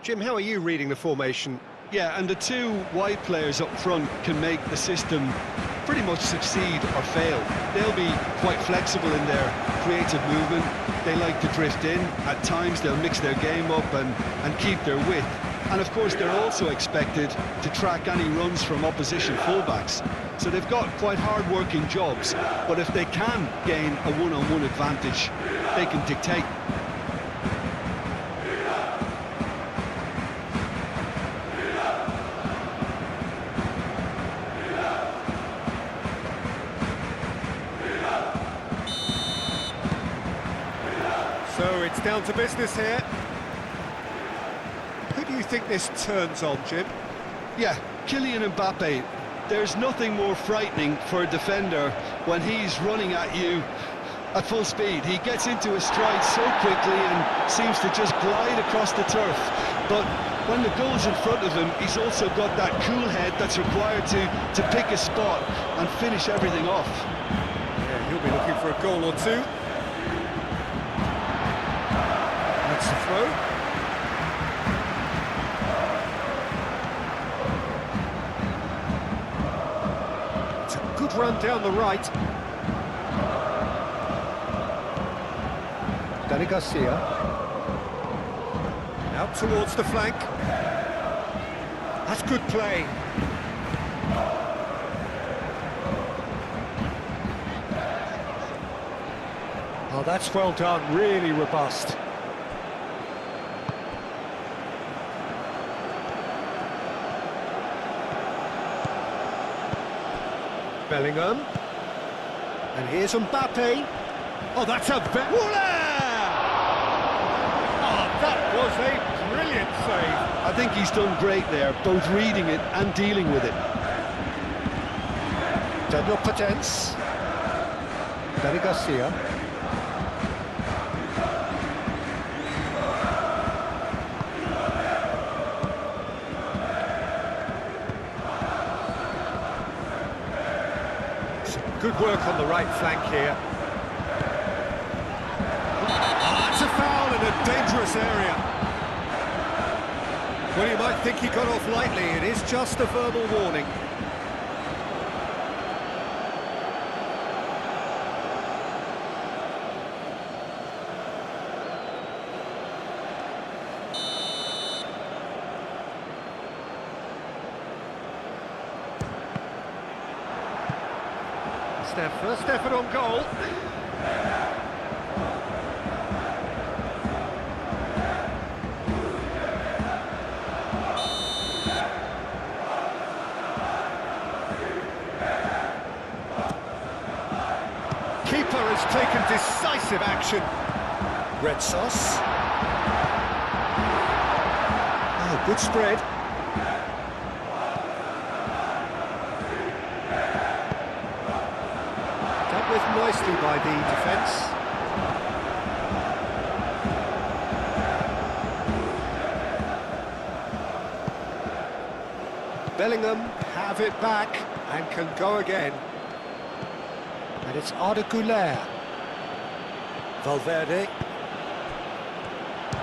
Jim, how are you reading the formation? Yeah, and the two wide players up front can make the system pretty much succeed or fail. They'll be quite flexible in their creative movement. They like to drift in. At times they'll mix their game up and keep their width. And of course they're also expected to track any runs from opposition fullbacks. So they've got quite hard-working jobs, but if they can gain a one-on-one advantage, they can dictate. So it's down to business here. Who do you think this turns on, Jim? Yeah, Kylian Mbappe. There's nothing more frightening for a defender when he's running at you at full speed. He gets into a stride so quickly and seems to just glide across the turf. But when the goal's in front of him, he's also got that cool head that's required to pick a spot and finish everything off. Yeah, he'll be looking for a goal or two. That's the throw. Good run down the right. KYRGYZ. Out towards the flank. That's good play. Oh, that's well done, really robust. Bellingham, and here's Mbappe. Oh, that's a Oh, that was a brilliant save. I think he's done great there, both reading it and dealing with it. Daniel Potence. KYRGYZ. Good work on the right flank here. That's a foul in a dangerous area. Well, you might think he got off lightly. It is just a verbal warning. Their first effort on goal. Keeper has taken decisive action. Red sauce. Oh, good spread. Nicely by the defence. Bellingham have it back and can go again. And it's Arda Güler. Valverde.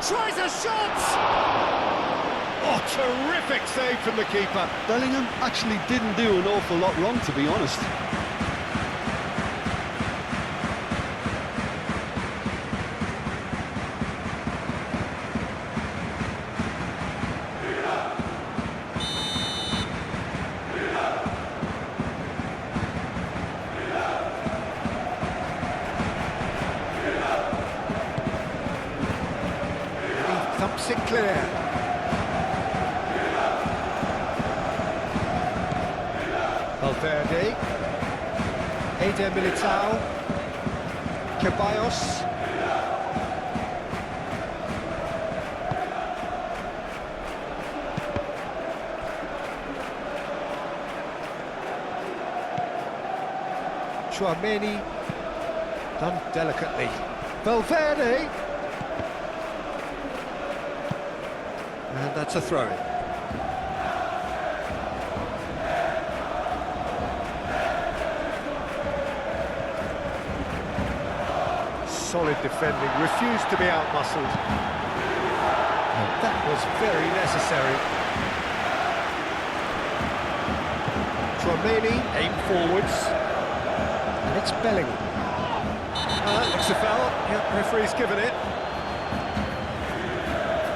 Tries a shot! Oh, terrific save from the keeper. Bellingham actually didn't do an awful lot wrong, to be honest. Thumps it clear. Valverde. Eder Militao. Ceballos. Chouameni. Done delicately. Valverde. And that's a throw. Solid defending, refused to be out-muscled. That was very necessary. Tchouaméni, aim forwards. And it's Bellingham. Looks a foul. Yeah, referee's given it.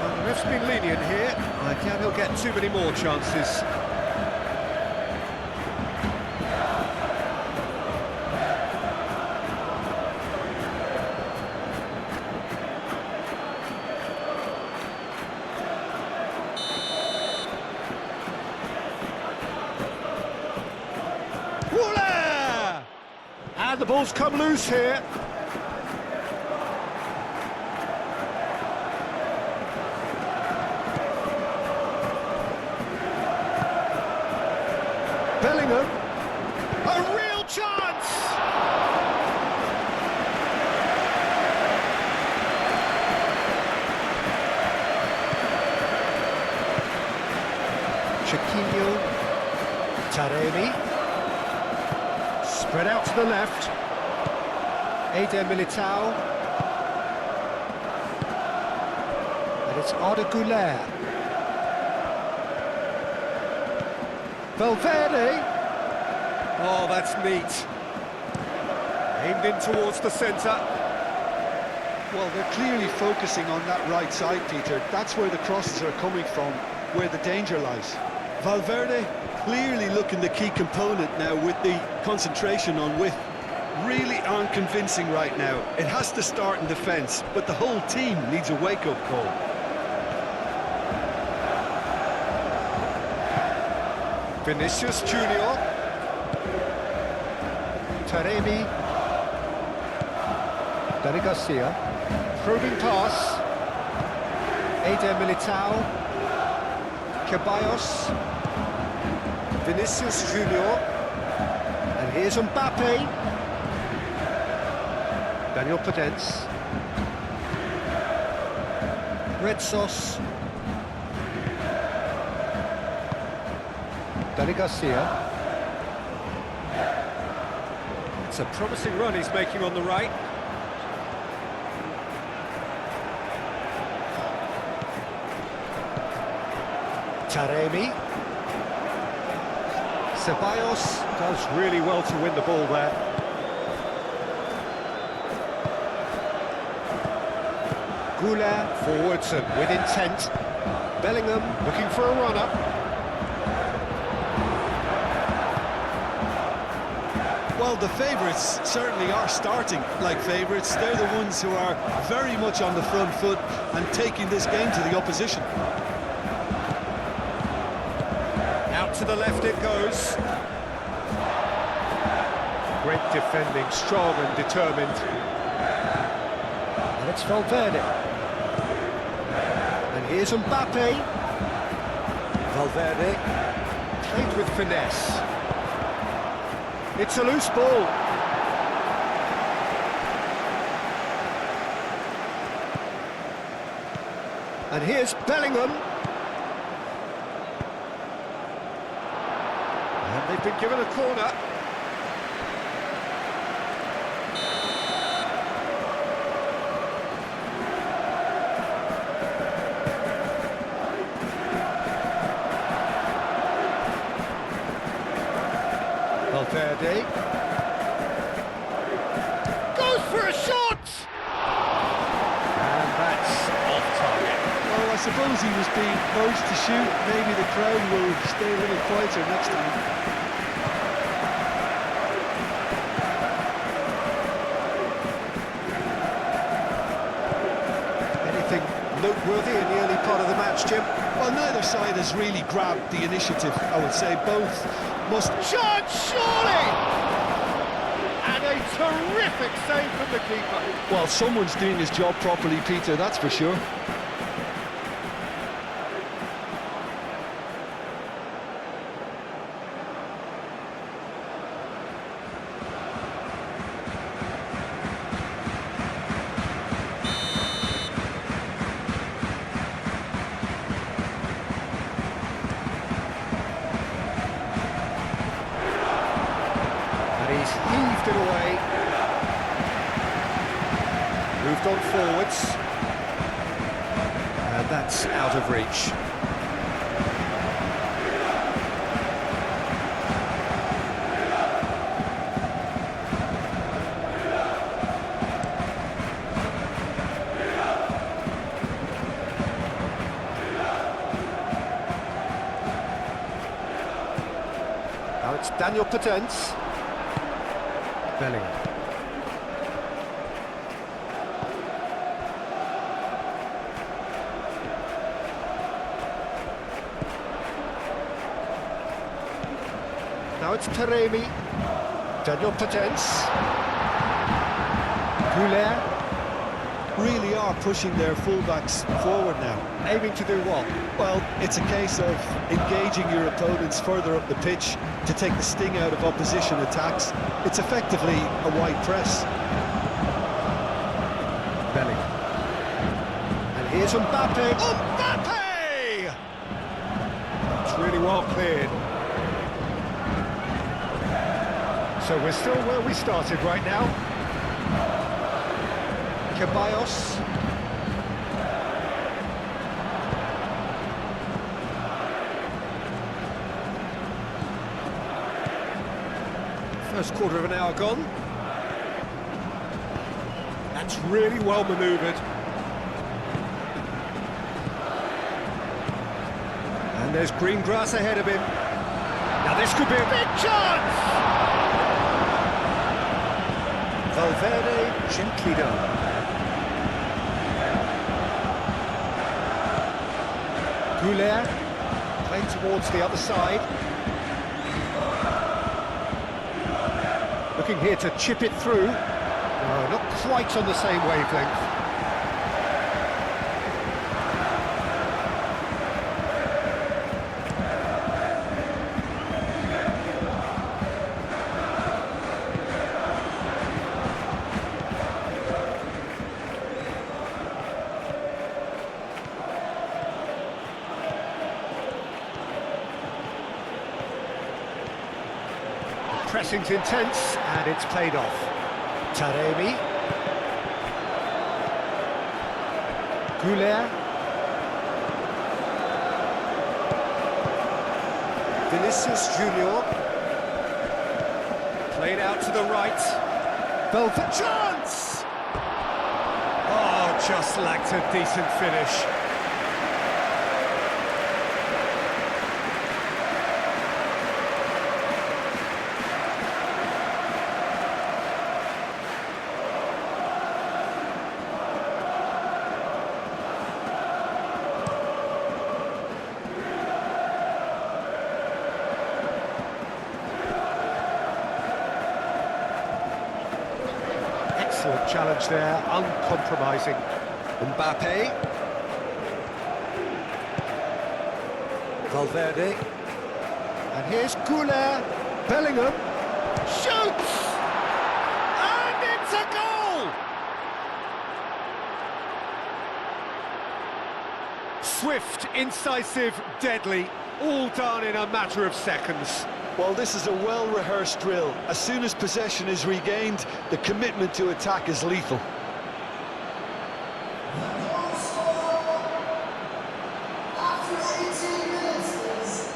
Well, the ref's been lenient here. I doubt he'll get too many more chances. And the ball's come loose here. Bellingham. A real chance! Chiquinho. Taremi. Spread out to the left. Militao. And it's Arda Güler. Valverde. Oh, that's neat. Aimed in towards the centre. Well, they're clearly focusing on that right side, Peter. That's where the crosses are coming from, where the danger lies. Valverde clearly looking the key component now with the concentration on width. Really aren't convincing right now. It has to start in defence, but the whole team needs a wake-up call. Vinicius Junior. Taremi. Dani Garcia. Probing pass. Militao. KYRGYZ. Vinicius Junior. And here's Mbappe. Daniel Podence. Red Sauce. Dani Garcia. It's a promising run he's making on the right. Taremi. Ceballos does really well to win the ball there. Güler forwards and with intent. Bellingham looking for a runner. Well, the favourites certainly are starting like favourites. They're the ones who are very much on the front foot and taking this game to the opposition. Out to the left it goes. Great defending, strong and determined. And it's Valverde. And here's Mbappe. Valverde played with finesse. It's a loose ball. And here's Bellingham. And they've been given a corner. Valverde goes for a shot, and that's off target. Well, I suppose he was being forced to shoot. Maybe the crowd will stay a little quieter next time. Anything noteworthy in the early part of the match, Jim? Well, neither side has really grabbed the initiative, I would say. Both must... Shot, surely! And a terrific save from the keeper. Well, someone's doing his job properly, Peter, that's for sure. He's heaved it away. Moved on forwards. And that's out out of reach. Now it's Daniel Potence. Bellingham. Now it's Taremi. Daniel Potence. Goulet. Really are pushing their fullbacks forward now. Aiming to do what? Well, it's a case of engaging your opponents further up the pitch to take the sting out of opposition attacks. It's effectively a wide press. Bellingham. And here's Mbappe. Mbappe! It's really well cleared. So we're still where we started right now. KYRGYZ. First quarter of an hour gone. That's really well manoeuvred. And there's green grass ahead of him. Now this could be a big chance! Valverde, gently done. Goulet, playing towards the other side. Looking here to chip it through. No, not quite on the same wavelength. Pressing's intense, and it's played off. Taremi. Goulet. Vinicius Junior. Played out to the right. Belfort chance! Oh, just lacked a decent finish. Excellent challenge there, uncompromising. Mbappe. Valverde. And here's Goulet. Bellingham. Shoots! And it's a goal! Swift, incisive, deadly, all done in a matter of seconds. Well, this is a well-rehearsed drill. As soon as possession is regained, the commitment to attack is lethal. After 18 minutes is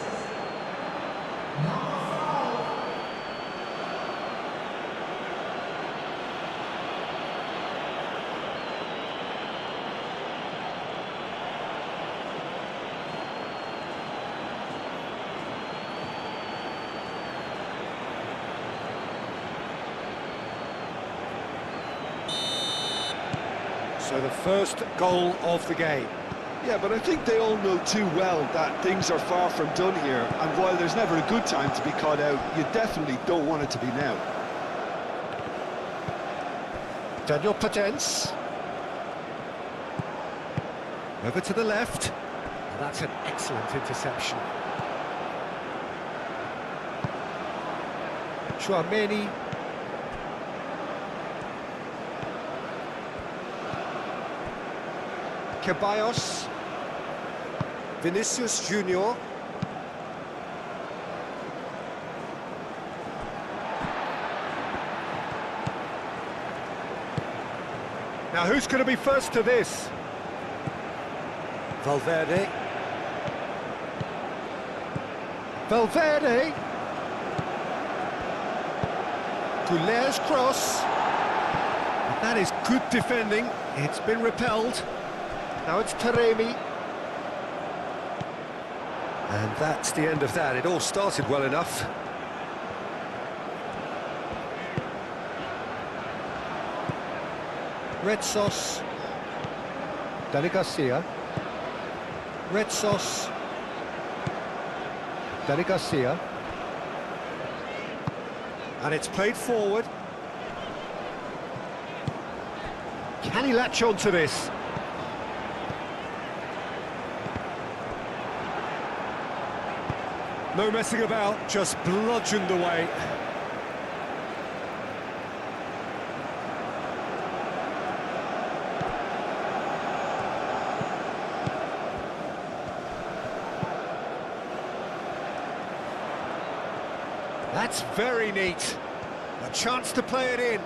number 5. So the first goal of the game. Yeah, but I think they all know too well that things are far from done here, and while there's never a good time to be caught out, you definitely don't want it to be now. Daniel Potence. Over to the left. And that's an excellent interception. Chouameni. KYRGYZ. Vinicius Junior. Now who's going to be first to this? Valverde. Valverde. Goulet's cross. That is good defending. It's been repelled. Now it's Taremi. And that's the end of that. It all started well enough. Red sauce. Dani Garcia. Red sauce. Dani Garcia. And it's played forward. Can he latch on to this? No messing about, just bludgeoned away. That's very neat. A chance to play it in.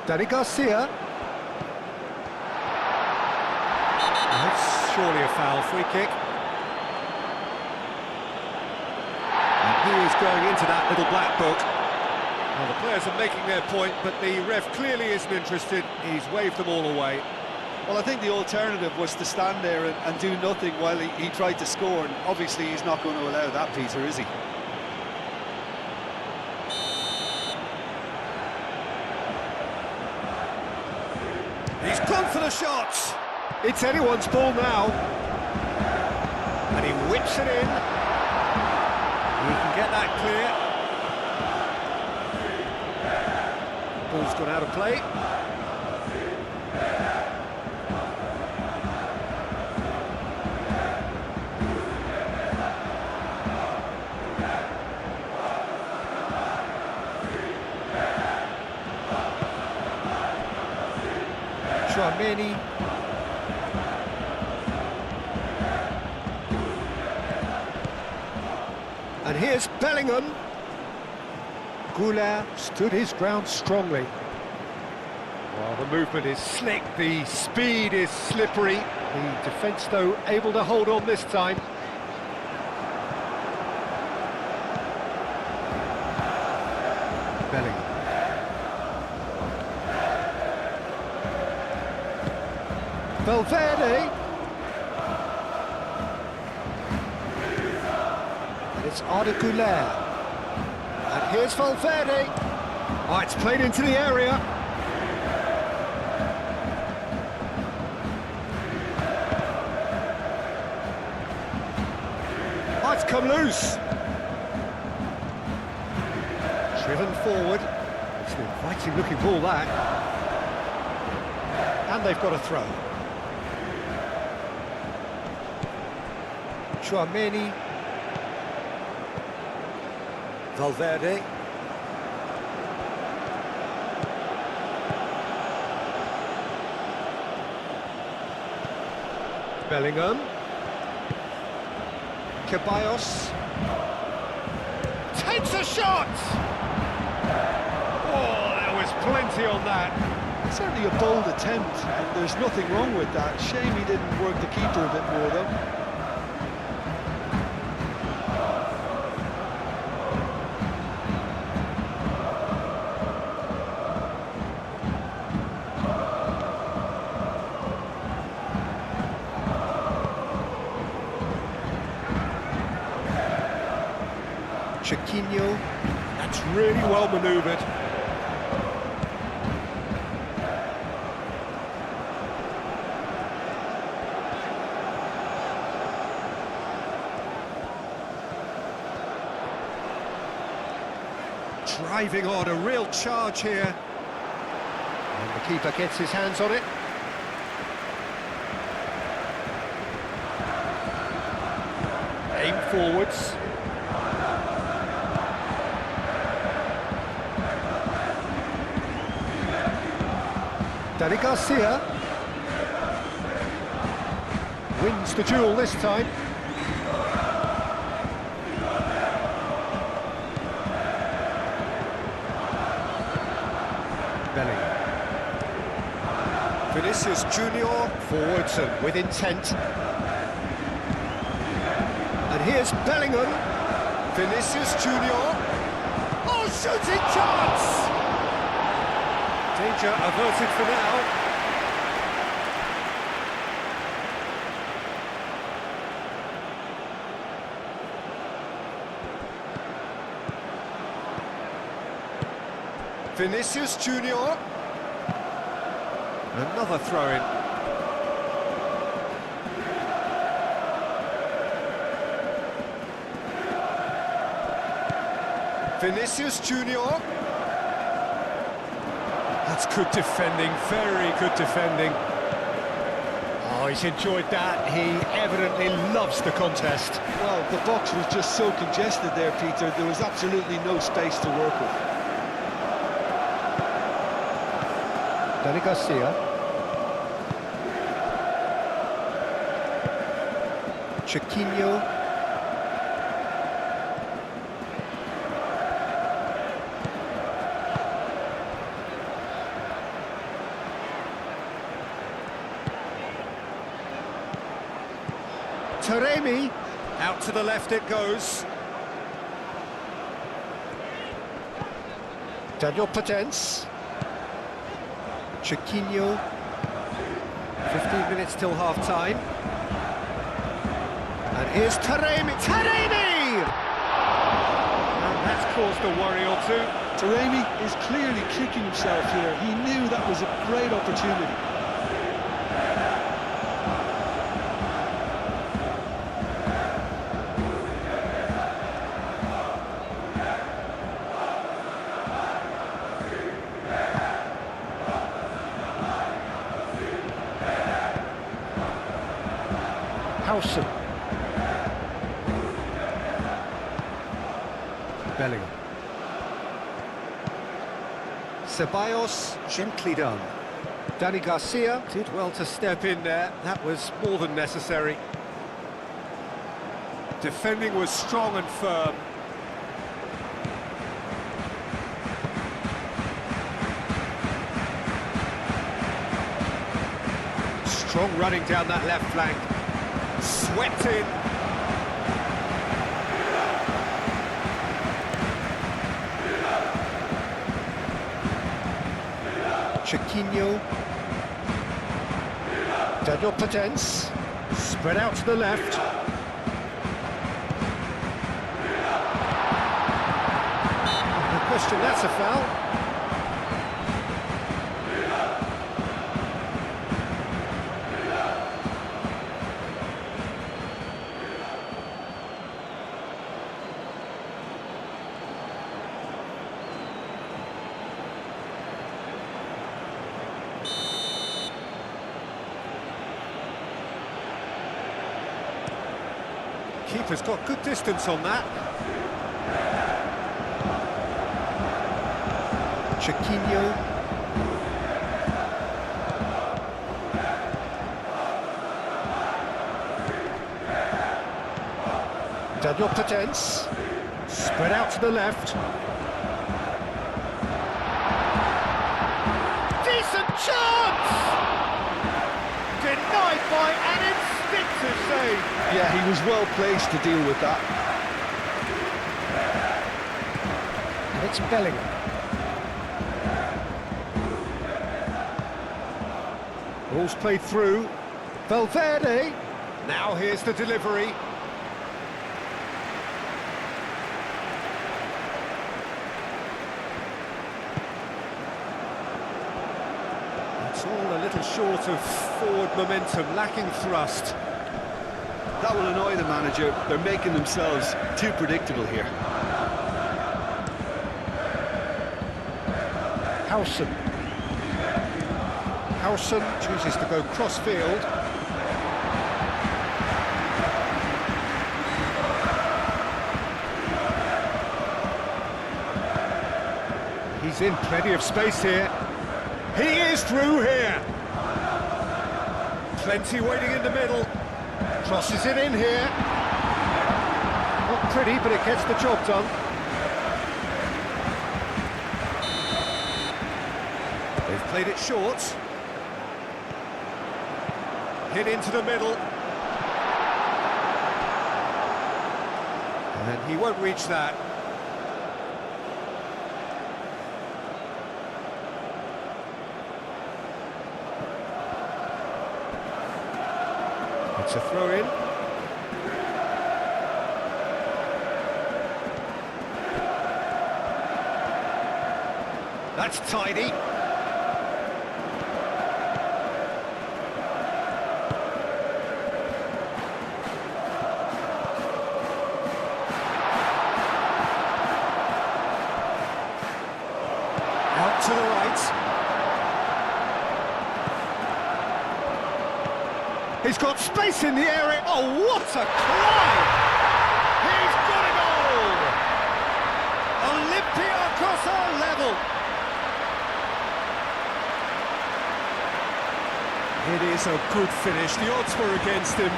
Dani Garcia. That's surely a foul, free kick. And he is going into that little black book. Well, the players are making their point, but the ref clearly isn't interested. He's waved them all away. Well, I think the alternative was to stand there and do nothing while he tried to score, and obviously he's not going to allow that, Peter, is he? He's gone for the shots. It's anyone's ball now. And he whips it in. He can get that clear. Ball's gone out of play. Tchouaméni. And here's Bellingham. Goulet stood his ground strongly. Well, the movement is slick, the speed is slippery. The defence, though, able to hold on this time. Bellingham. Valverde. And it's Goulet. And here's Valverde. Oh, it's played into the area. Oh, it's come loose. Driven forward. It's an inviting looking ball, that. And they've got a throw. Tchouaméni. Valverde. Bellingham. KYRGYZ. Takes a shot! Oh, there was plenty on that. Certainly a bold attempt, and there's nothing wrong with that. Shame he didn't work the keeper a bit more, though. Chiquinho, that's really well manoeuvred. Driving on, a real charge here. And the keeper gets his hands on it. Aim forwards. Dani Garcia wins the duel this time. Bellingham. Vinicius Junior forwards and with intent. And here's Bellingham. Vinicius Junior. Oh, shooting chance! Danger averted for now. Vinicius Junior. Another throw-in. Vinicius Junior. That's good defending, very good defending. Oh, he's enjoyed that. He evidently loves the contest. Well, the box was just so congested there, Peter. There was absolutely no space to work with. Dani Garcia. Chiquinho. Taremi. Out to the left it goes. Daniel Potence. Chiquinho. 15 minutes till half-time. And here's Taremi. Taremi! And that's caused a worry or two. Taremi is clearly kicking himself here. He knew that was a great opportunity. Howson. Bellingham. Ceballos, gently done. Dani Garcia did well to step in there. That was more than necessary. Defending was strong and firm. Strong running down that left flank. Swept in. Chiquinho. Daniel Potence. Spread out to the left. No question, that's a foul. Keeper's got good distance on that. Chiquinho. Daniel Potence. Spread out to the left. Decent chance! Denied by an instinctive save. Yeah, he was well placed to deal with that. And it's Bellingham. Ball's played through. Valverde. Now here's the delivery. It's all a little short of forward momentum, lacking thrust. That will annoy the manager. They're making themselves too predictable here. Howson. Howson chooses to go cross-field. He's in plenty of space here. He is through here. Plenty waiting in the middle. Crosses it in here. Not pretty, but it gets the job done. They've played it short. Hit into the middle. And he won't reach that. It's a throw-in. That's tidy. Out to the right. He's got space in the area. Oh, what a climb! He's got a goal! Olympiacos are level. It is a good finish. The odds were against him.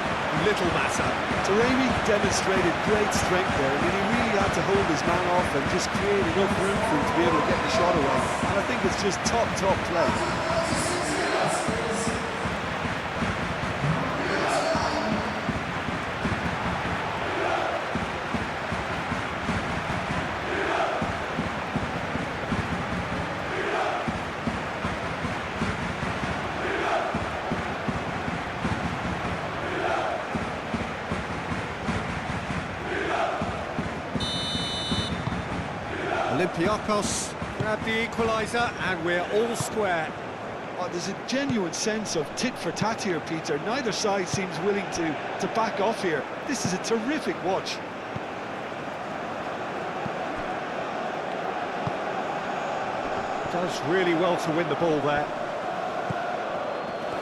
Little matter. Taremi demonstrated great strength there. I mean, he really had to hold his man off and just create enough room for him to be able to get the shot away. And I think it's just top play. Olympiacos grab the equaliser and we're all square. Oh, there's a genuine sense of tit for tat here, Peter. Neither side seems willing to back off here. This is a terrific watch. Does really well to win the ball there.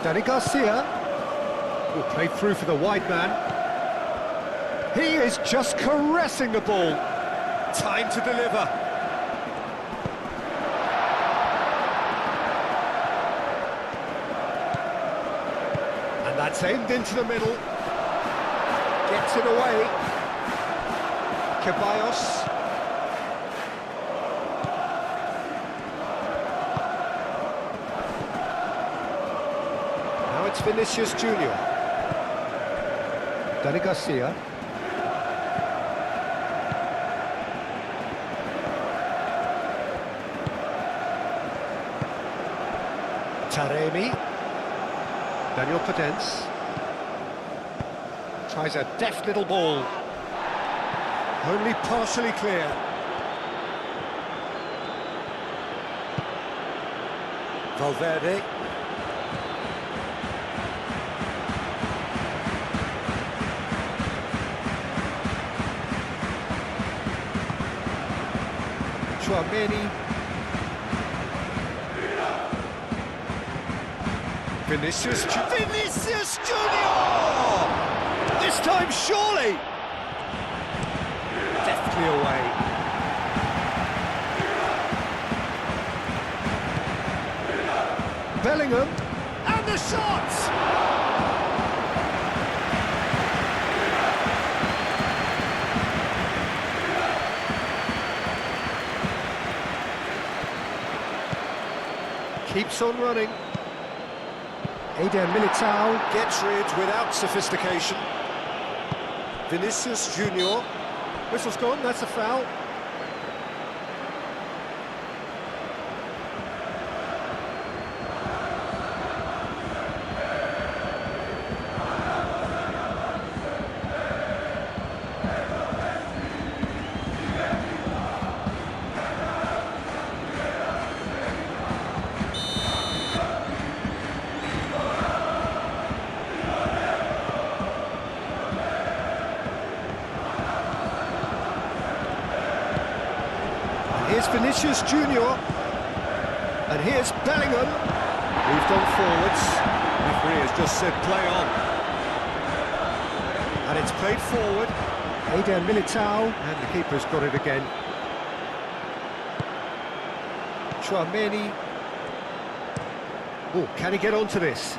Danny Garcia will play through for the wide man. He is just caressing the ball. Time to deliver. And that's aimed into the middle. Gets it away. KYRGYZ. Now it's Vinicius Junior. Danny Garcia. Taremi. Daniel Podence. Tries a deft little ball. Only partially clear. Valverde. Chouameni. Vinicius Junior! This time, surely! Deftly away. Bellingham, and the shot! Keeps on running. Militao gets rid without sophistication. Vinicius Junior. Whistle's gone, that's a foul. Here's Vinicius Junior, and here's Bellingham. Moved on forwards. Referee has just said play on. And it's played forward. Militao, and the keeper's got it again. Chouameni. Oh, can he get onto this?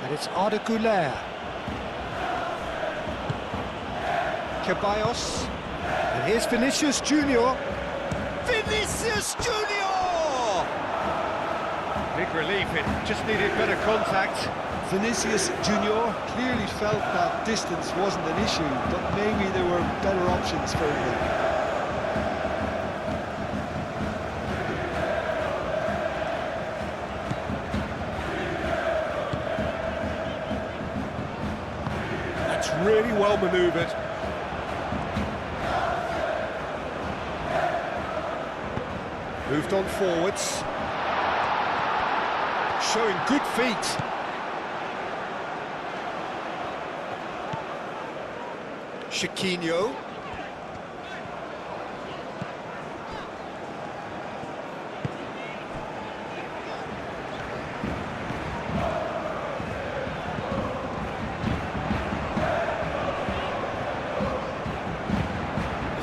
And it's KYRGYZ. KYRGYZ, and here's Vinicius Junior. Vinicius Junior! Big relief, it just needed better contact. Vinicius Junior clearly felt that distance wasn't an issue, but maybe there were better options for him. Really well manoeuvred. Moved on forwards. Showing good feet. Chiquinho.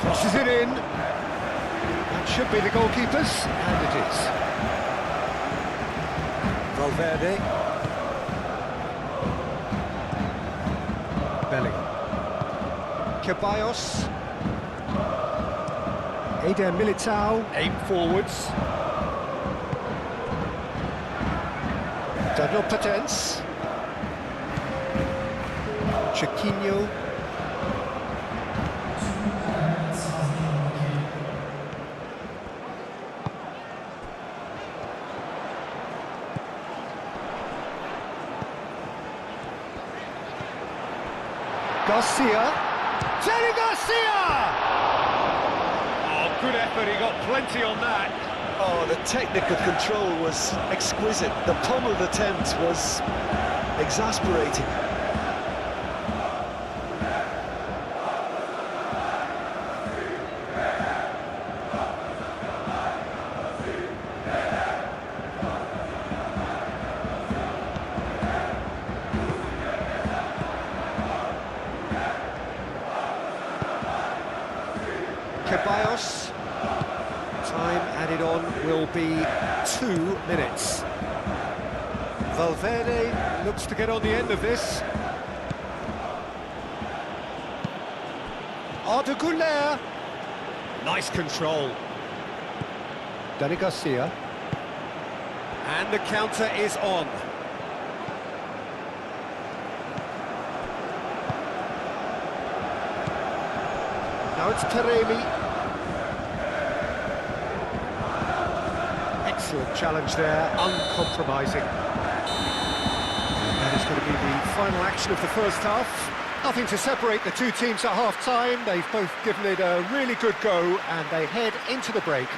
Crosses it in. That should be the goalkeeper's, and it is. Valverde. Bellingham. KYRGYZ. Eder Militao. Aim forwards. Daniel Patens. Chiquinho. Garcia. Jerry Garcia! Oh, good effort, he got plenty on that. Oh, the technical control was exquisite. The pummeled attempt was exasperating. KYRGYZ. Time added on will be 2 minutes. Valverde looks to get on the end of this. Arda Güler. Nice control. Dani Garcia. And the counter is on. Now it's Taremi. Excellent challenge there, uncompromising. And that is going to be the final action of the first half. Nothing to separate the two teams at half-time. They've both given it a really good go, and they head into the break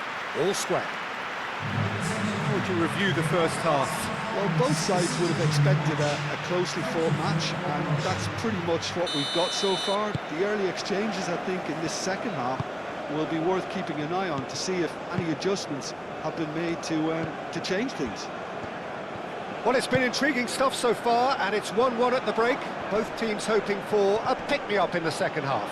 all square. How would you review the first half? Well, both sides would have expected a closely fought match, and that's pretty much what we've got so far. The early exchanges, I think, in this second half will be worth keeping an eye on to see if any adjustments have been made to change things. Well, it's been intriguing stuff so far, and it's 1-1 at the break. Both teams hoping for a pick-me-up in the second half.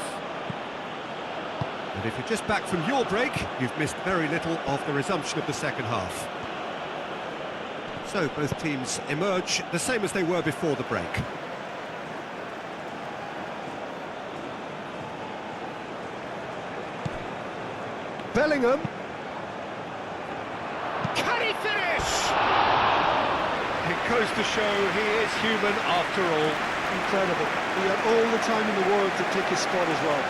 And if you're just back from your break, you've missed very little of the resumption of the second half. So both teams emerge the same as they were before the break. Bellingham. Can he finish? It goes to show he is human after all. Incredible. He had all the time in the world to pick his spot as well.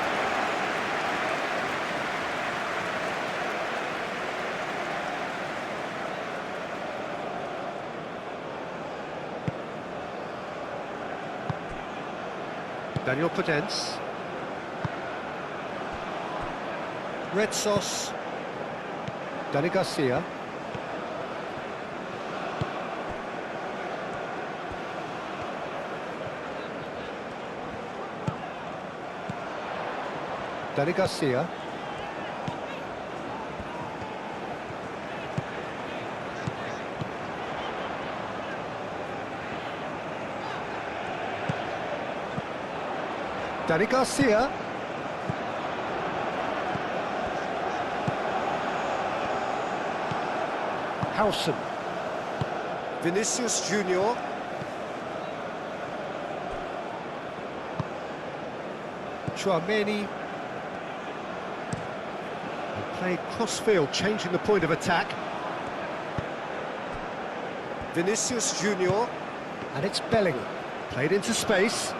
Daniel Patens. Red Sauce. Dani Garcia. Dani Garcia. Dani Garcia. Howson. Vinicius Junior. Chouameni. Played cross-field, changing the point of attack. Vinicius Junior, and it's Bellingham. Played into space.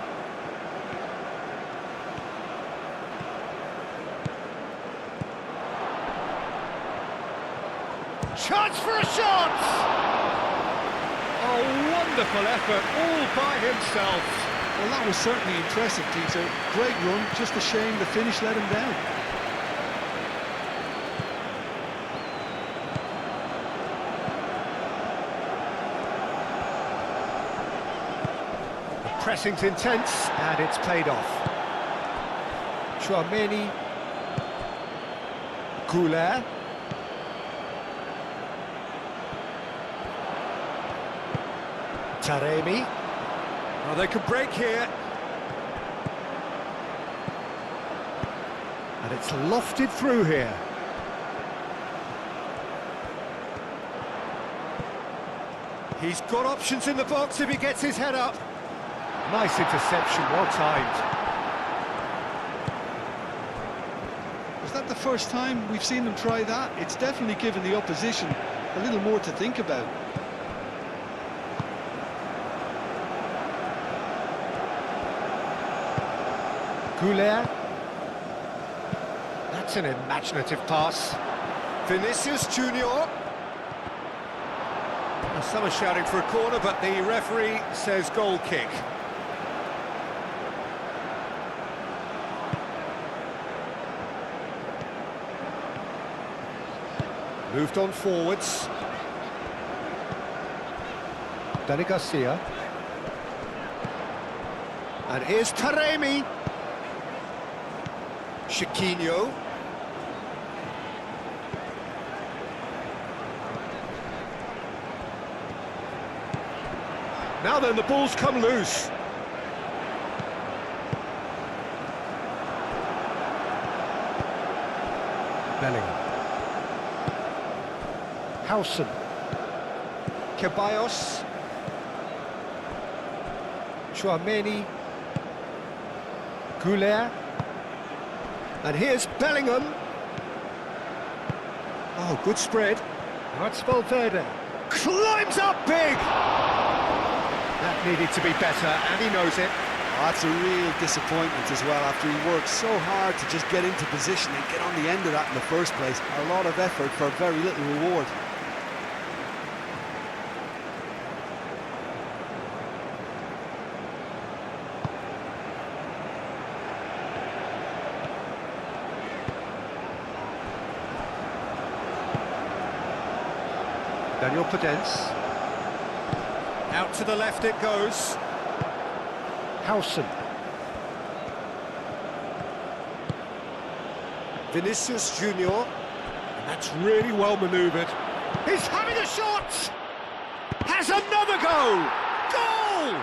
Chance for a shot! Oh, wonderful effort, all by himself. Well, that was certainly impressive, Peter. Great run, just a shame the finish let him down. The pressing's intense, and it's played off. Chouameni. Goulet. Taremi. Oh, they could break here. And it's lofted through here. He's got options in the box if he gets his head up. Nice interception, well timed. Was that the first time we've seen them try that? It's definitely given the opposition a little more to think about. Goulet. That's an imaginative pass. Vinicius Junior. Now, some are shouting for a corner, but the referee says goal kick. Moved on forwards. Dani Garcia. And here's Taremi. Chiquinho. Now then, the ball's come loose. Bellingham. Howson. KYRGYZ. Chouameni. Goulet. And here's Bellingham. Oh, good spread. That's Valverde. Climbs up big! That needed to be better, and he knows it. Oh, that's a real disappointment as well, after he worked so hard to just get into position and get on the end of that in the first place. A lot of effort for very little reward. Daniel Podence. Out to the left it goes. Howson. Vinicius Junior. And that's really well manoeuvred. He's having a shot! Has another go! Goal!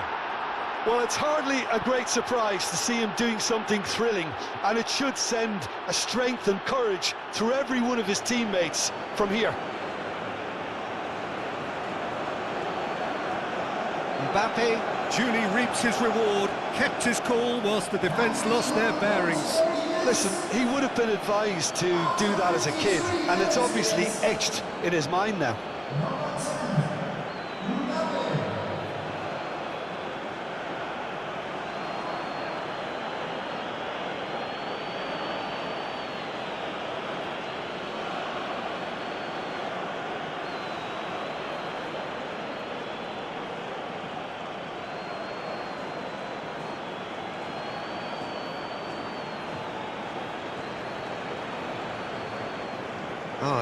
Well, it's hardly a great surprise to see him doing something thrilling, and it should send a strength and courage through every one of his teammates from here. Mbappe duly reaps his reward, kept his cool whilst the defence lost their bearings. Listen, he would have been advised to do that as a kid, and it's obviously etched in his mind now.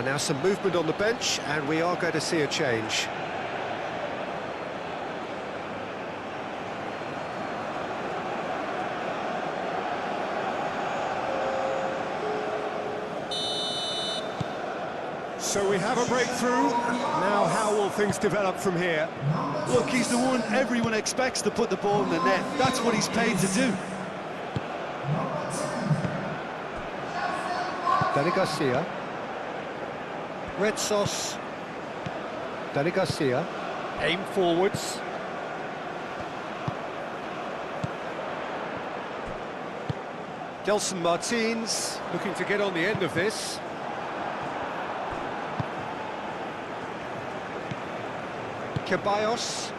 Now some movement on the bench, and we are going to see a change. So we have a breakthrough. Now how will things develop from here? Look, he's the one everyone expects to put the ball in the net. That's what he's paid to do. Dani Garcia. Red sauce. Dani Garcia. Aim forwards. Gelson Martins looking to get on the end of this. KYRGYZ.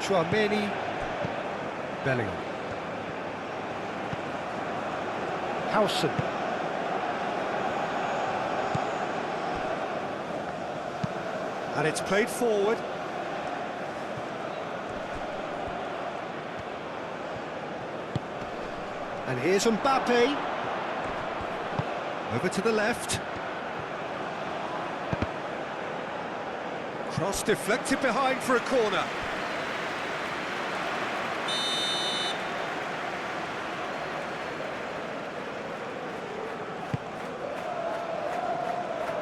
Tchouaméni. Bellingham. Howson. And it's played forward. And here's Mbappe. Over to the left. Cross deflected behind for a corner.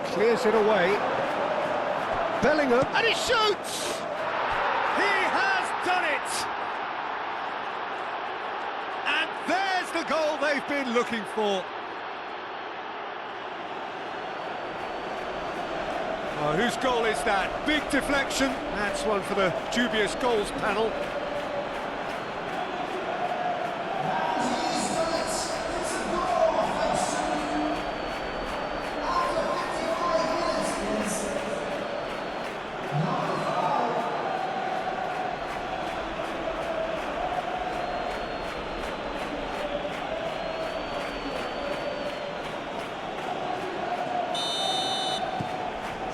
Clears it away. Bellingham, and he shoots! He has done it! And there's the goal they've been looking for. Oh, whose goal is that? Big deflection. That's one for the dubious goals panel.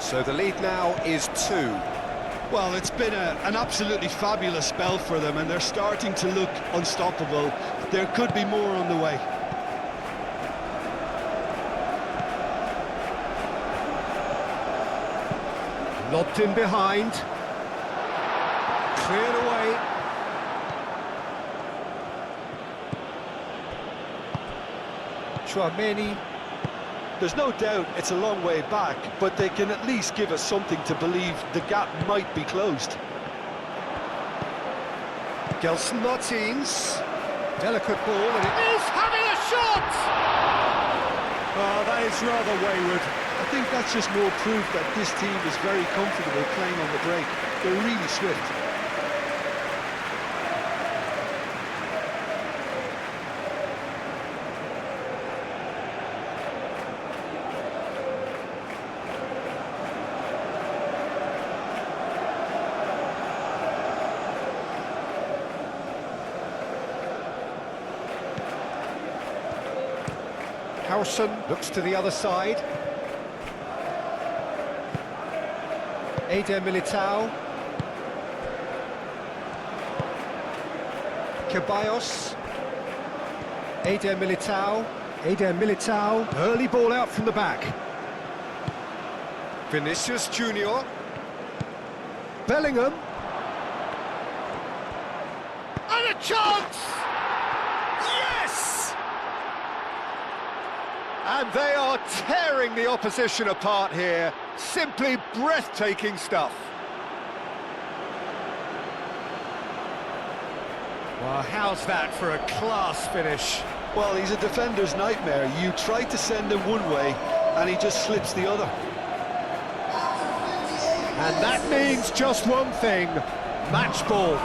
So the lead now is 2. Well, it's been an absolutely fabulous spell for them, and they're starting to look unstoppable. There could be more on the way. Lobbed in behind. Cleared away. Tchouaméni. There's no doubt it's a long way back, but they can at least give us something to believe the gap might be closed. Gelson Martins. Delicate ball, and it is having a shot! Oh, that is rather wayward. I think that's just more proof that this team is very comfortable playing on the break. They're really swift. Howson looks to the other side. Eder Militao. KYRGYZ. Eder Militao. Eder Militao. Early ball out from the back. Vinicius Junior. Bellingham. And a chance! Yes! And they are tearing the opposition apart here. Simply breathtaking stuff. Well, how's that for a class finish? Well, he's a defender's nightmare. You try to send him one way, and he just slips the other. And that means just one thing, match ball.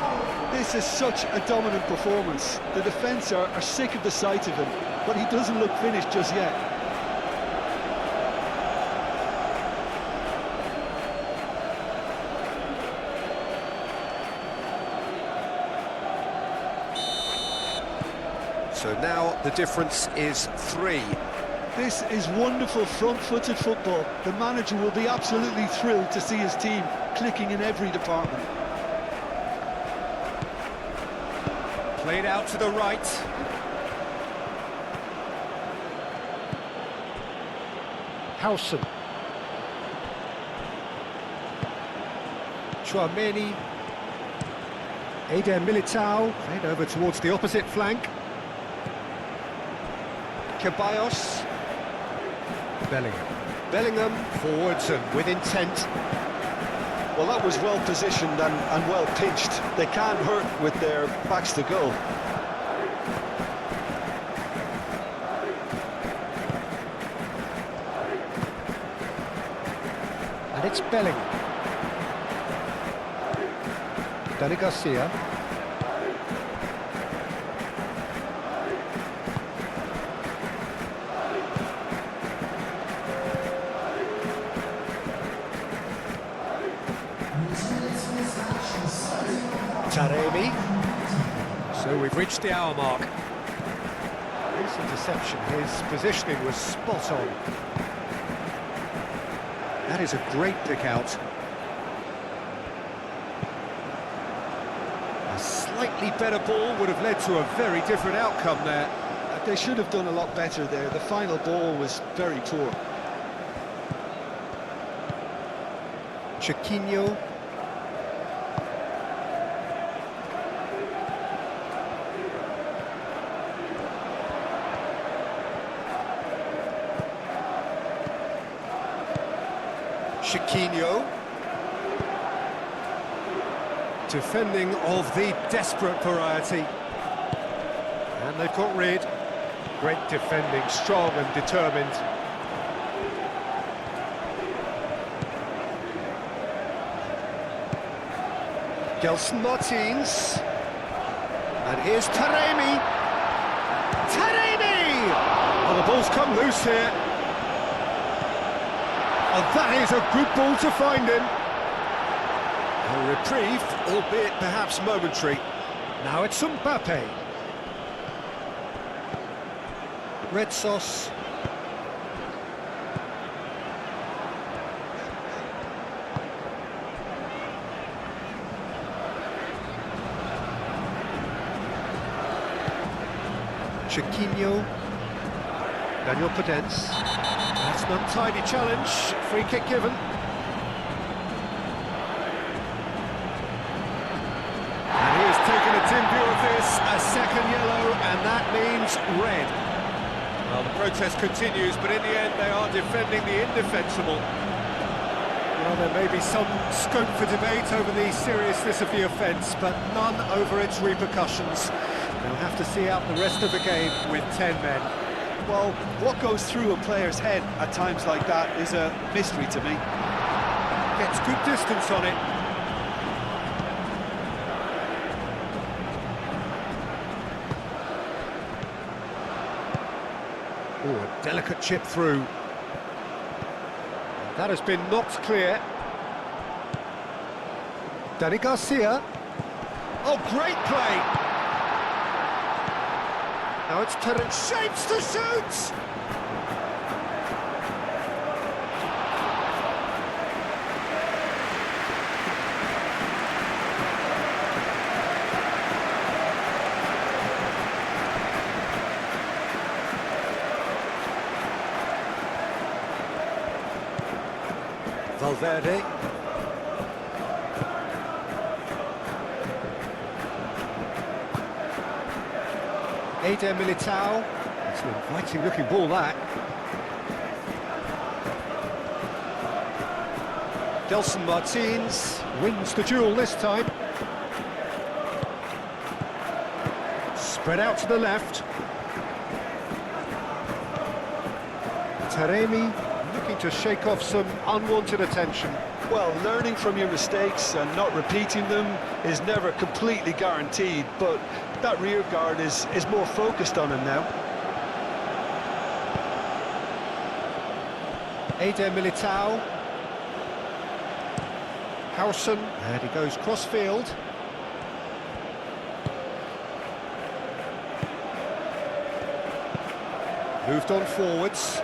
This is such a dominant performance. The defence are sick of the sight of him, but he doesn't look finished just yet. So now the difference is 3. This is wonderful front-footed football. The manager will be absolutely thrilled to see his team clicking in every department. Played out to the right. Howson. Tchouaméni. Eder Militao. Played over towards the opposite flank. KYRGYZ. Bellingham. Bellingham forwards and with intent. Well, that was well positioned and well pitched. They can't hurt with their backs to goal. And it's Bellingham. Dani Garcia. Taremi. So we've reached the hour mark. His interception, his positioning was spot on. That is a great pick out. A slightly better ball would have led to a very different outcome there. They should have done a lot better there. The final ball was very poor. Chiquinho. Chiquinho. Defending of the desperate variety. And they've got rid. Great defending, strong and determined. Gelson Martins. And here's Taremi. Taremi! Oh, the ball's come loose here. Oh, that is a good ball to find him. A reprieve, albeit perhaps momentary. Now it's Mbappe. Red sauce. Chiquinho. Daniel Podence. That's an untidy challenge. Free kick given. And he has taken a dim view of this. A second yellow, and that means red. Well, the protest continues, but in the end they are defending the indefensible. Well, there may be some scope for debate over the seriousness of the offence, but none over its repercussions. They'll have to see out the rest of the game with 10 men. Well, what goes through a player's head at times like that is a mystery to me. Gets good distance on it. Oh, a delicate chip through. That has been knocked clear. Danny Garcia. Oh, great play! Now it's Terence Shapes to shoot! Valverde. Eder Militao. It's an inviting looking ball, that. Gelson Martins wins the duel this time. Spread out to the left. Taremi looking to shake off some unwanted attention. Well, learning from your mistakes and not repeating them is never completely guaranteed, but that rear guard is more focused on him now. Eder Militao. Howson, and he goes cross-field. Moved on forwards.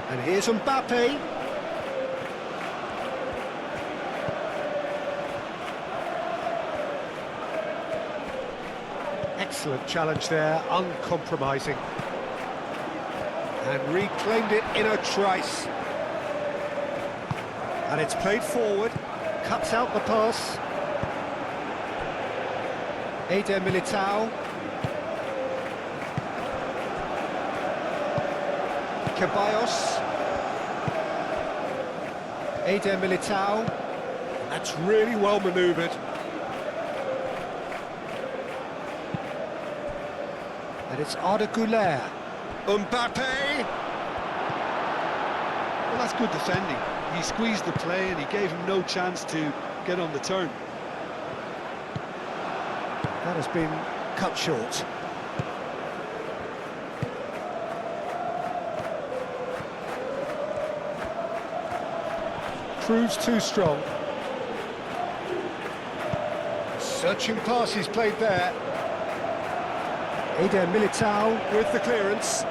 And here's Mbappe. Excellent challenge there, uncompromising. And reclaimed it in a trice. And it's played forward, cuts out the pass. Eder Militao. KYRGYZ. Eder Militao. That's really well manoeuvred. And it's Arda Güler. Mbappe! Well, that's good defending. He squeezed the play and he gave him no chance to get on the turn. That has been cut short. Proves too strong. Searching pass he's played there. Eder Militao with the clearance.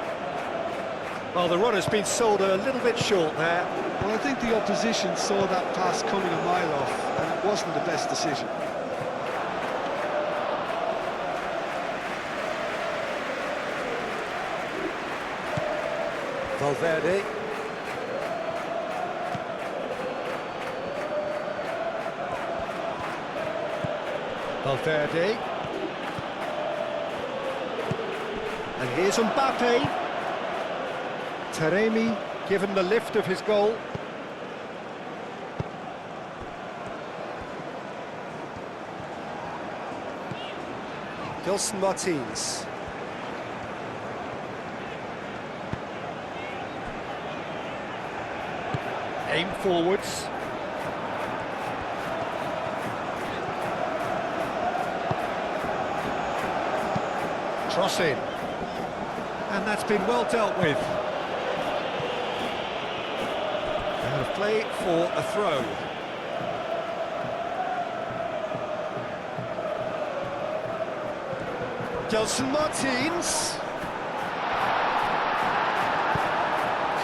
Well, the runner's been sold a little bit short there. Well, I think the opposition saw that pass coming a mile off, and it wasn't the best decision. Valverde. Valverde. And here's Mbappe. Taremi given the lift of his goal. Gelson Martins. Aim forwards. Cross in. And that's been well dealt with. Out of play for a throw. Gelson Martins.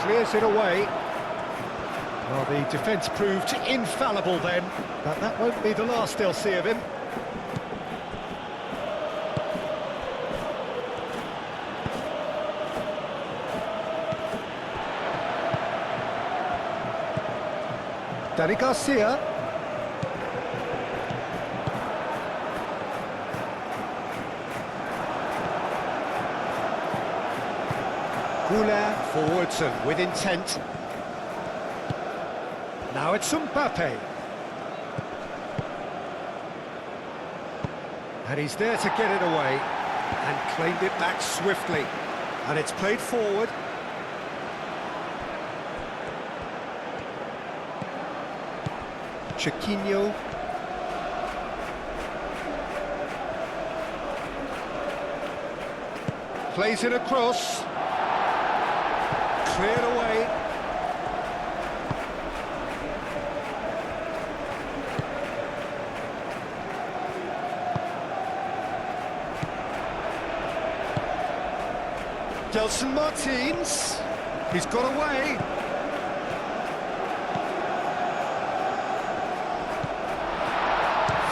Clears it away. Well, the defence proved infallible then, but that won't be the last they'll see of him. Danny Garcia. Goulart forwards and with intent. Now it's Mbappe. And he's there to get it away and claimed it back swiftly. And it's played forward. Chiquinho. Plays it across. Cleared away. Gelson Martins. He's got away.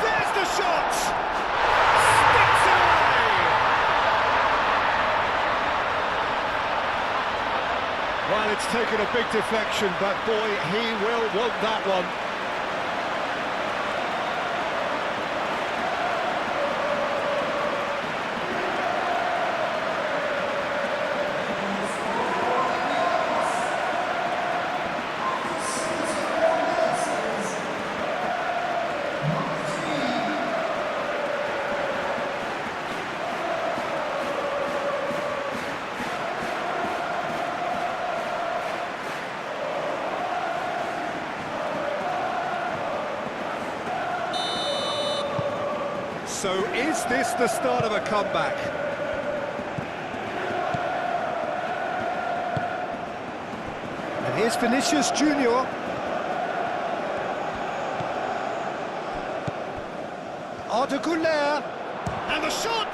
There's the shot! Sticks it away! Well, it's taken a big deflection, but boy, he will want that one. So is this the start of a comeback? And here's Vinicius Junior. Arda Goulart. And the shot!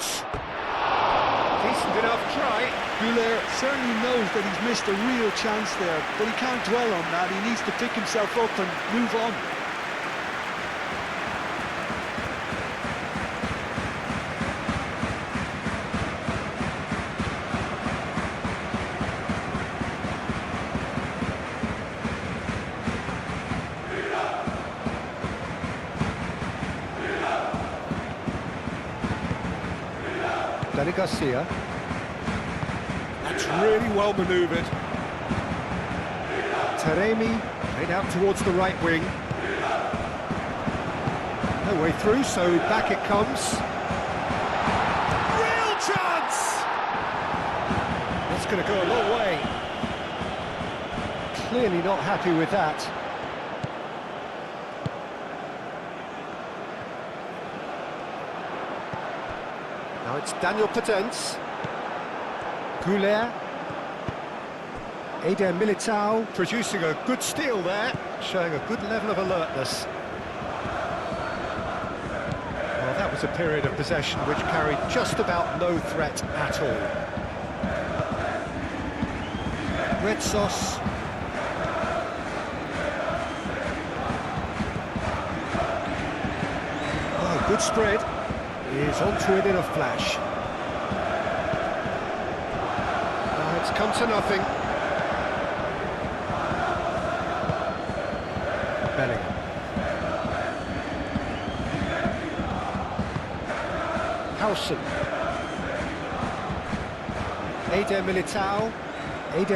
Decent enough try. Goulart certainly knows that he's missed a real chance there, but he can't dwell on that. He needs to pick himself up and move on. Danny Garcia. That's really well manoeuvred. Taremi played out towards the right wing. No way through, so back it comes. Real chance! That's going to go a long way. Clearly not happy with that. Now it's Daniel Potence. Goulart. Eder Militao producing a good steal there, showing a good level of alertness. Well, that was a period of possession which carried just about no threat at all. Red sauce. Oh, good spread. He's onto it in a flash. It's come to nothing. Bellingham. Howson. Eder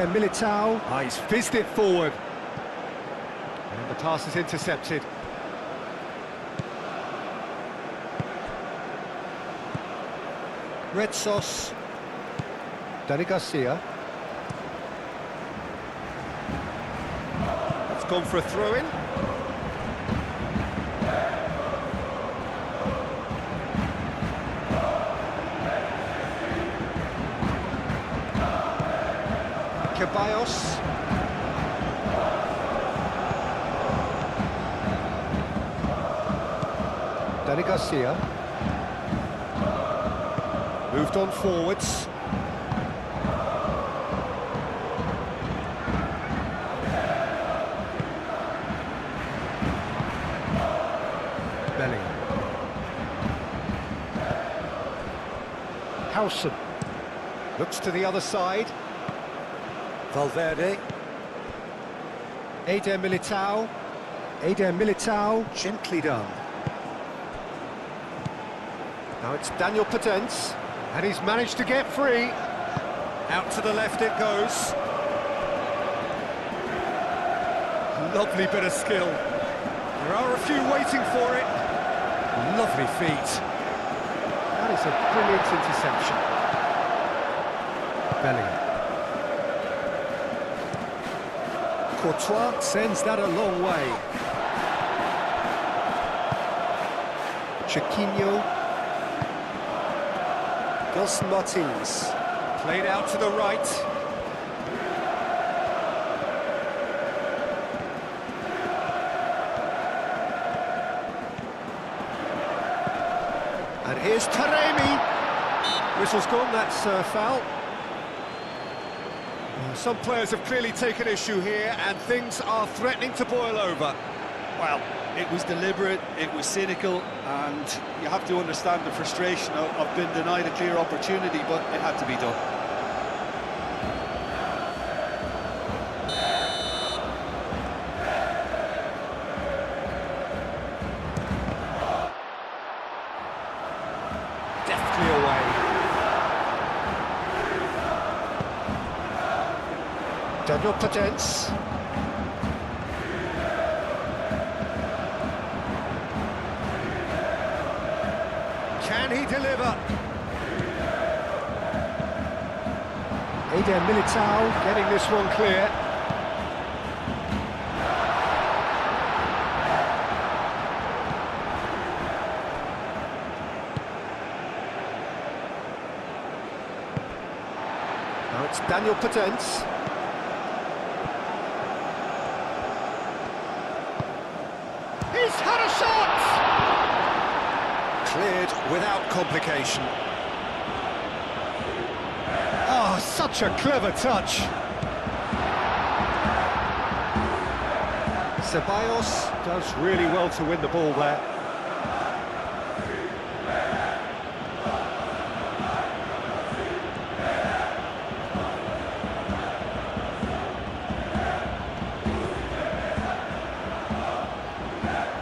Militao. Ah, he's fizzed it forward. And the pass is intercepted. Red sauce. Danny Garcia. It's gone for a throw-in. KYRGYZ. Danny Garcia. Moved on forwards. Bellingham. Howson. Looks to the other side. Valverde. Eder Militao. Gently done. Now it's Daniel Potence. And he's managed to get free. Out to the left it goes. Lovely bit of skill. There are a few waiting for it. Lovely feet. That is a brilliant interception. Bellingham. Courtois sends that a long way. Chiquinho. Gelson Martins. Played out to the right. And here's Taremi. Whistle's gone, that's a foul. Some players have clearly taken issue here, and things are threatening to boil over. Well, it was deliberate, it was cynical, and you have to understand the frustration of being denied a clear opportunity, but it had to be done. Deftly away. Daniel Potence. Can he deliver? Eder Militao getting this one clear. Now it's Daniel Potence. He's had a shot! Cleared without complication. Oh, such a clever touch. Ceballos does really well to win the ball there.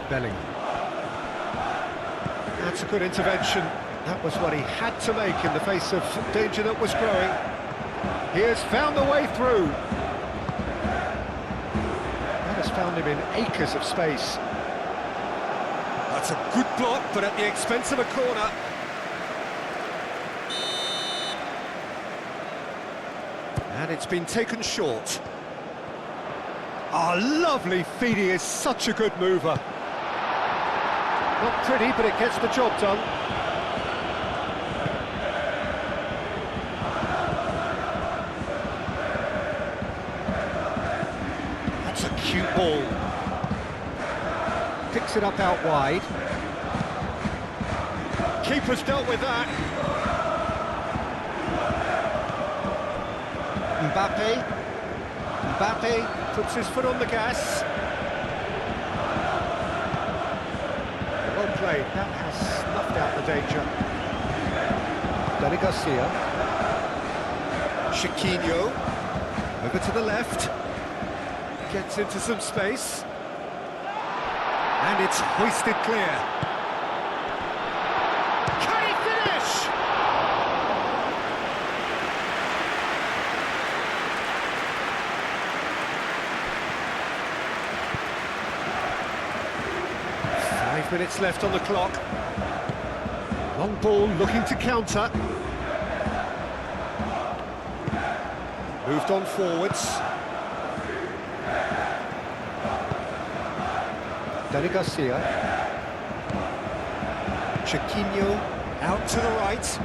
Bellingham. That's a good intervention. That was what he had to make in the face of danger that was growing. He has found the way through. That has found him in acres of space. That's a good block, but at the expense of a corner. And it's been taken short. Oh, lovely feed. He is such a good mover. Not pretty, but it gets the job done. That's a cute ball. Picks it up out wide. keeper's dealt with that. Mbappe puts his foot on the gas. Well played, that has snuffed out the danger. Dani Garcia. Chiquinho, over to the left. Gets into some space. And it's hoisted clear. Can he finish? Five minutes left on the clock. Long ball looking to counter. Moved on forwards. Dani Garcia. Chiquinho out to the right.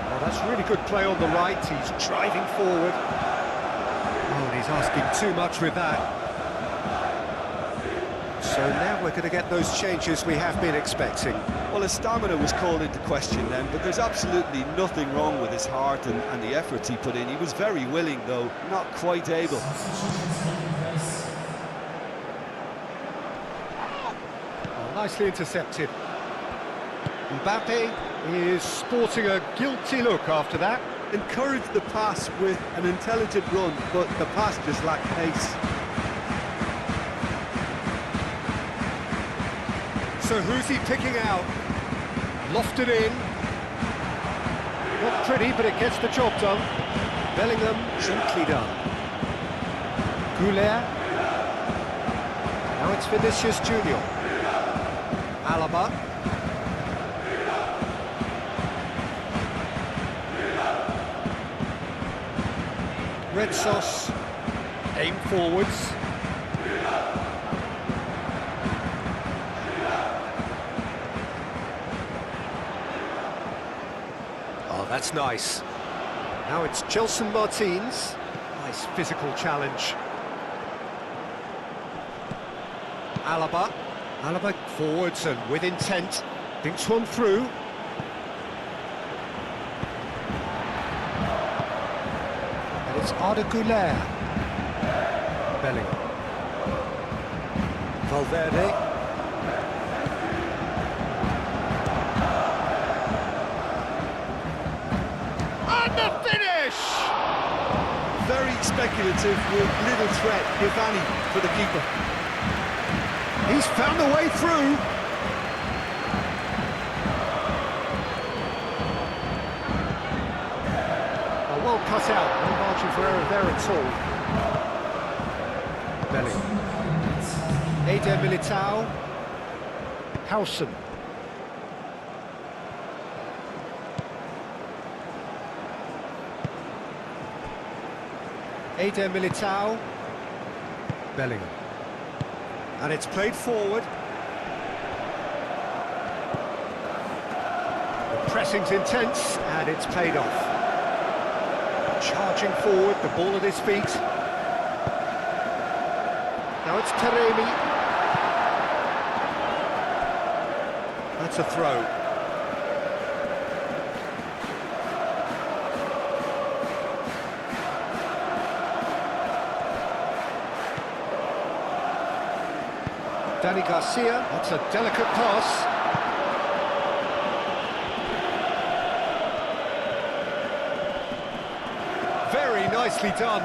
Oh, that's really good play on the right. He's driving forward. Oh, and he's asking too much with that. So now we're going to get those changes we have been expecting. Well, his stamina was called into question then, but there's absolutely nothing wrong with his heart and the efforts he put in. He was very willing, though, not quite able. Oh, nicely intercepted. Mbappe is sporting a guilty look after that. Encouraged the pass with an intelligent run, but the pass just lacked pace. So who's he picking out? Lofted in. Not pretty, but it gets the job done. Bellingham, gently done. Goulet. Now it's Vinicius Junior. Alaba. Red sauce. Aim forwards. Oh, that's nice. Now it's Gelson Martins. Nice physical challenge. Alaba. Alaba forwards and with intent. Thinks one through. And it's Arda Güler. Bellingham. Valverde. And the finish! Very speculative with little threat, if any, for the keeper. He's found a way through. Oh, well cut out, no margin for error there at all. Bellingham. Eder Militao. Howson. Eder Militao. Bellingham. And it's played forward. The pressing's intense, and it's paid off. Charging forward, the ball at his feet. Now it's Taremi. That's a throw. Dani Garcia, that's a delicate pass. Very nicely done.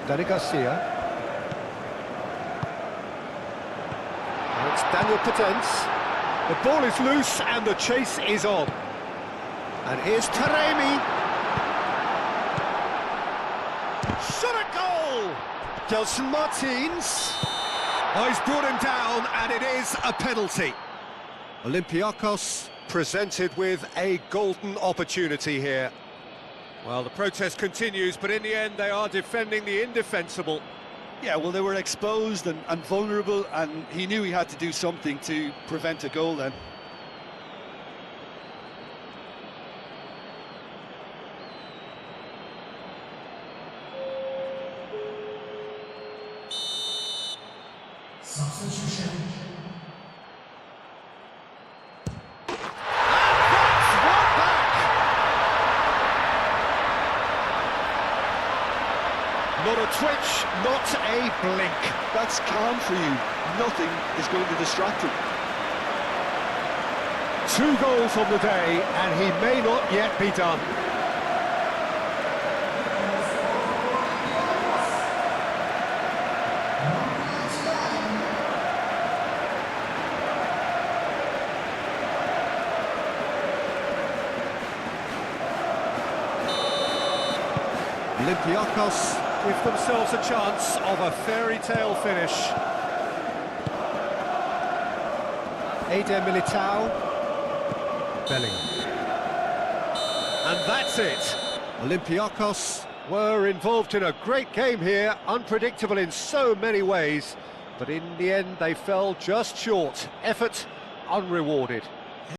Dani Garcia. Now it's Daniel Potence. The ball is loose and the chase is on. And here's Taremi. Shot a goal! Gelson Martins. Oh, he's brought him down, and it is a penalty. Olympiacos presented with a golden opportunity here. Well, the protest continues, but in the end they are defending the indefensible. Yeah, well, they were exposed and vulnerable, and he knew he had to do something to prevent a goal then. Substitution. Not a twitch, not a blink. That's calm for you. Nothing is going to distract him. 2 goals on the day, and he may not yet be done. Olympiacos give themselves a chance of a fairy tale finish. Eder Militao. Bellingham. And that's it. Olympiacos were involved in a great game here, unpredictable in so many ways, but in the end they fell just short. Effort unrewarded.